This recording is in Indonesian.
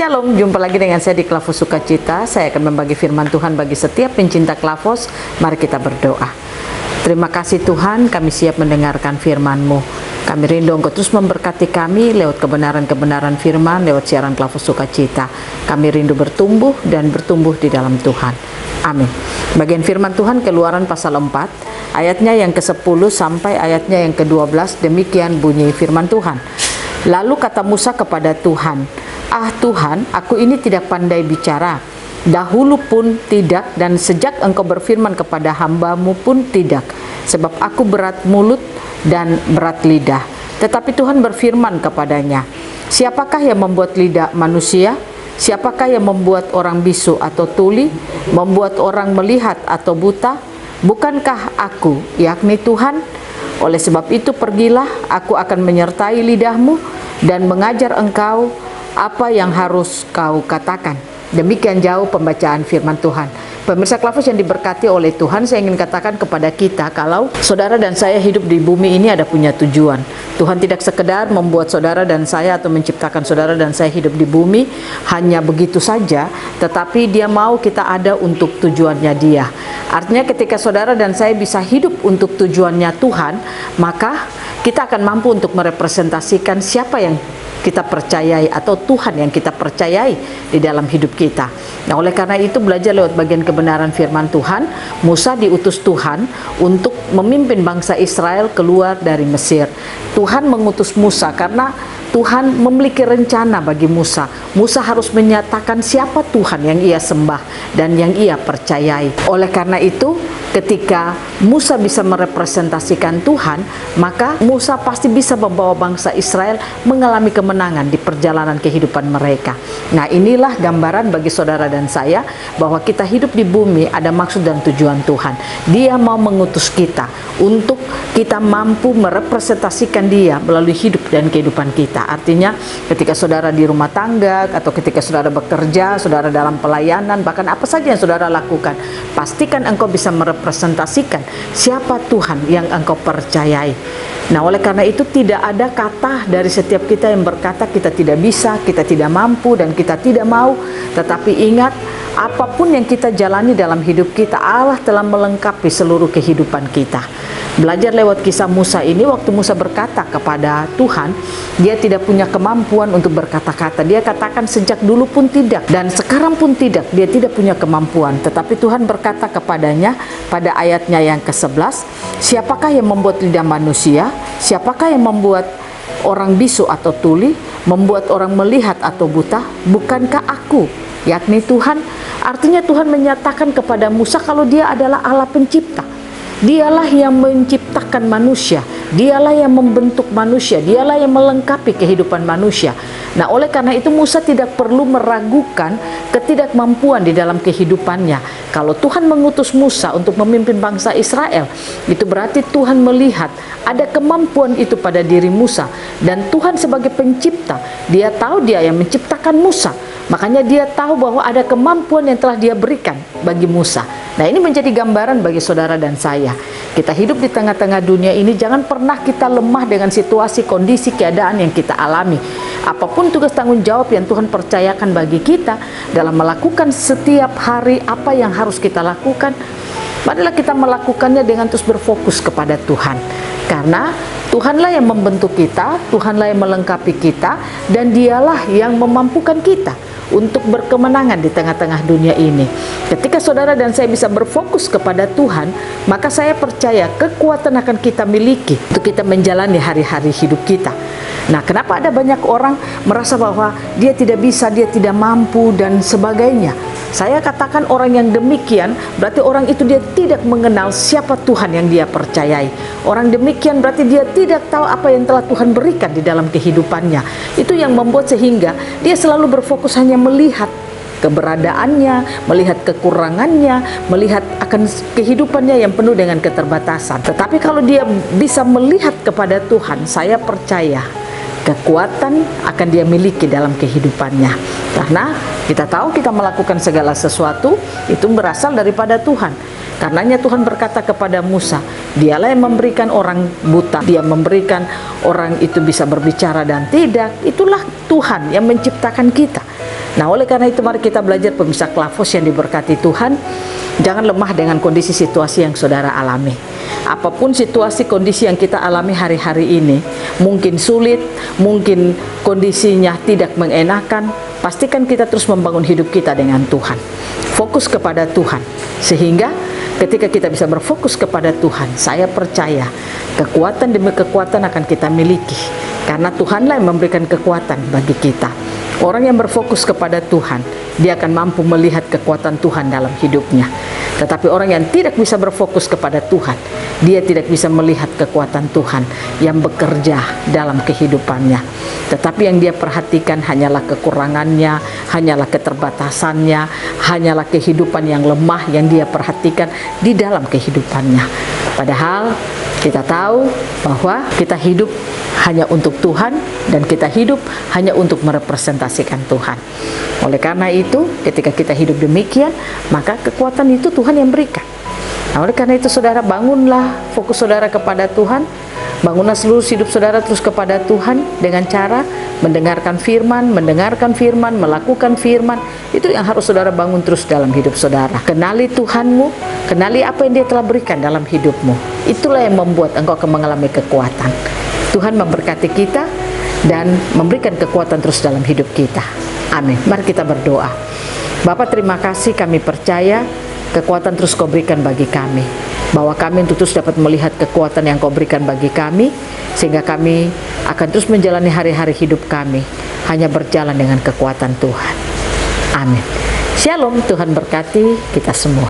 Shalom, jumpa lagi dengan saya di Klavos Sukacita. Saya akan membagi firman Tuhan bagi setiap pencinta Klavos. Mari kita berdoa. Terima kasih Tuhan, kami siap mendengarkan firman-Mu. Kami rindu Engkau terus memberkati kami lewat kebenaran-kebenaran firman, lewat siaran Klavos Sukacita. Kami rindu bertumbuh dan bertumbuh di dalam Tuhan. Amin. Bagian firman Tuhan Keluaran pasal 4, ayatnya yang ke-10 sampai ayatnya yang ke-12, demikian bunyi firman Tuhan. Lalu kata Musa kepada Tuhan, "Ah Tuhan, aku ini tidak pandai bicara, dahulu pun tidak, dan sejak Engkau berfirman kepada hamba-Mu pun tidak, sebab aku berat mulut dan berat lidah." Tetapi Tuhan berfirman kepadanya, "Siapakah yang membuat lidah manusia? Siapakah yang membuat orang bisu atau tuli, membuat orang melihat atau buta? Bukankah aku, yakni Tuhan? Oleh sebab itu pergilah, aku akan menyertai lidahmu dan mengajar engkau apa yang harus kau katakan." Demikian jauh pembacaan firman Tuhan. Pemirsa Klavos yang diberkati oleh Tuhan, saya ingin katakan kepada kita kalau saudara dan saya hidup di bumi ini ada punya tujuan. Tuhan tidak sekedar membuat saudara dan saya atau menciptakan saudara dan saya hidup di bumi hanya begitu saja, tetapi Dia mau kita ada untuk tujuannya Dia. Artinya ketika saudara dan saya bisa hidup untuk tujuannya Tuhan, maka kita akan mampu untuk merepresentasikan siapa yang kita percayai atau Tuhan yang kita percayai di dalam hidup kita. Nah, oleh karena itu belajar lewat bagian kebenaran firman Tuhan, Musa diutus Tuhan untuk memimpin bangsa Israel keluar dari Mesir. Tuhan mengutus Musa karena Tuhan memiliki rencana bagi Musa. Musa harus menyatakan siapa Tuhan yang ia sembah dan yang ia percayai. Oleh karena itu, ketika Musa bisa merepresentasikan Tuhan, maka Musa pasti bisa membawa bangsa Israel mengalami kemenangan di perjalanan kehidupan mereka. Nah, inilah gambaran bagi saudara dan saya bahwa kita hidup di bumi ada maksud dan tujuan Tuhan. Dia mau mengutus kita untuk kita mampu merepresentasikan Dia melalui hidup dan kehidupan kita. Artinya ketika saudara di rumah tangga atau ketika saudara bekerja, saudara dalam pelayanan, bahkan apa saja yang saudara lakukan, pastikan engkau bisa merepresentasikan siapa Tuhan yang engkau percayai. Nah, oleh karena itu tidak ada kata dari setiap kita yang berkata kita tidak bisa, kita tidak mampu, dan kita tidak mau. Tetapi ingat, apapun yang kita jalani dalam hidup kita, Allah telah melengkapi seluruh kehidupan kita. Belajar lewat kisah Musa ini, waktu Musa berkata kepada Tuhan, dia tidak punya kemampuan untuk berkata-kata. Dia katakan sejak dulu pun tidak, dan sekarang pun tidak, dia tidak punya kemampuan. Tetapi Tuhan berkata kepadanya pada ayatnya yang ke-11, "Siapakah yang membuat lidah manusia? Siapakah yang membuat orang bisu atau tuli, membuat orang melihat atau buta? Bukankah aku, yakni Tuhan?" Artinya Tuhan menyatakan kepada Musa kalau Dia adalah Allah pencipta. Dialah yang menciptakan manusia, Dialah yang membentuk manusia, Dialah yang melengkapi kehidupan manusia. Nah, oleh karena itu Musa tidak perlu meragukan ketidakmampuan di dalam kehidupannya. Kalau Tuhan mengutus Musa untuk memimpin bangsa Israel, itu berarti Tuhan melihat ada kemampuan itu pada diri Musa. Dan Tuhan sebagai pencipta, Dia tahu Dia yang menciptakan Musa. Makanya Dia tahu bahwa ada kemampuan yang telah Dia berikan bagi Musa. Nah, ini menjadi gambaran bagi saudara dan saya. Kita hidup di tengah-tengah dunia ini, jangan pernah kita lemah dengan situasi, kondisi, keadaan yang kita alami. Apapun tugas tanggung jawab yang Tuhan percayakan bagi kita dalam melakukan setiap hari apa yang harus kita lakukan, marilah kita melakukannya dengan terus berfokus kepada Tuhan. Karena Tuhanlah yang membentuk kita, Tuhanlah yang melengkapi kita, dan Dialah yang memampukan kita untuk berkemenangan di tengah-tengah dunia ini. Ketika saudara dan saya bisa berfokus kepada Tuhan, maka saya percaya kekuatan akan kita miliki untuk kita menjalani hari-hari hidup kita. Nah, kenapa ada banyak orang merasa bahwa dia tidak bisa, dia tidak mampu, dan sebagainya? Saya katakan orang yang demikian berarti orang itu dia tidak mengenal siapa Tuhan yang dia percayai. Orang demikian berarti dia tidak tahu apa yang telah Tuhan berikan di dalam kehidupannya. Itu yang membuat sehingga dia selalu berfokus hanya melihat keberadaannya, melihat kekurangannya, melihat akan kehidupannya yang penuh dengan keterbatasan. Tetapi kalau dia bisa melihat kepada Tuhan, saya percaya kekuatan akan dia miliki dalam kehidupannya. Karena kita tahu kita melakukan segala sesuatu itu berasal daripada Tuhan. Karenanya Tuhan berkata kepada Musa, Dialah yang memberikan orang buta, Dia memberikan orang itu bisa berbicara dan tidak. Itulah Tuhan yang menciptakan kita. Nah, oleh karena itu mari kita belajar pemirsa Klafos yang diberkati Tuhan. Jangan lemah dengan kondisi situasi yang saudara alami. Apapun situasi kondisi yang kita alami hari-hari ini, mungkin sulit, mungkin kondisinya tidak mengenakan, pastikan kita terus membangun hidup kita dengan Tuhan. Fokus kepada Tuhan, sehingga ketika kita bisa berfokus kepada Tuhan, saya percaya kekuatan demi kekuatan akan kita miliki, karena Tuhanlah yang memberikan kekuatan bagi kita. Orang yang berfokus kepada Tuhan, dia akan mampu melihat kekuatan Tuhan dalam hidupnya. Tetapi orang yang tidak bisa berfokus kepada Tuhan, dia tidak bisa melihat kekuatan Tuhan yang bekerja dalam kehidupannya. Tetapi yang dia perhatikan hanyalah kekurangannya, hanyalah keterbatasannya, hanyalah kehidupan yang lemah yang dia perhatikan di dalam kehidupannya. Padahal kita tahu bahwa kita hidup hanya untuk Tuhan, dan kita hidup hanya untuk merepresentasikan Tuhan. Oleh karena itu, ketika kita hidup demikian, maka kekuatan itu Tuhan yang berikan. Nah, oleh karena itu saudara, bangunlah fokus saudara kepada Tuhan. Bangunlah seluruh hidup saudara terus kepada Tuhan dengan cara mendengarkan firman, melakukan firman. Itu yang harus saudara bangun terus dalam hidup saudara. Kenali Tuhanmu, kenali apa yang Dia telah berikan dalam hidupmu. Itulah yang membuat engkau akan mengalami kekuatan. Tuhan memberkati kita dan memberikan kekuatan terus dalam hidup kita. Amin. Mari kita berdoa. Bapa, terima kasih, kami percaya kekuatan terus Kau berikan bagi kami, bahwa kami terus dapat melihat kekuatan yang Kau berikan bagi kami, sehingga kami akan terus menjalani hari-hari hidup kami hanya berjalan dengan kekuatan Tuhan. Amin. Shalom, Tuhan berkati kita semua.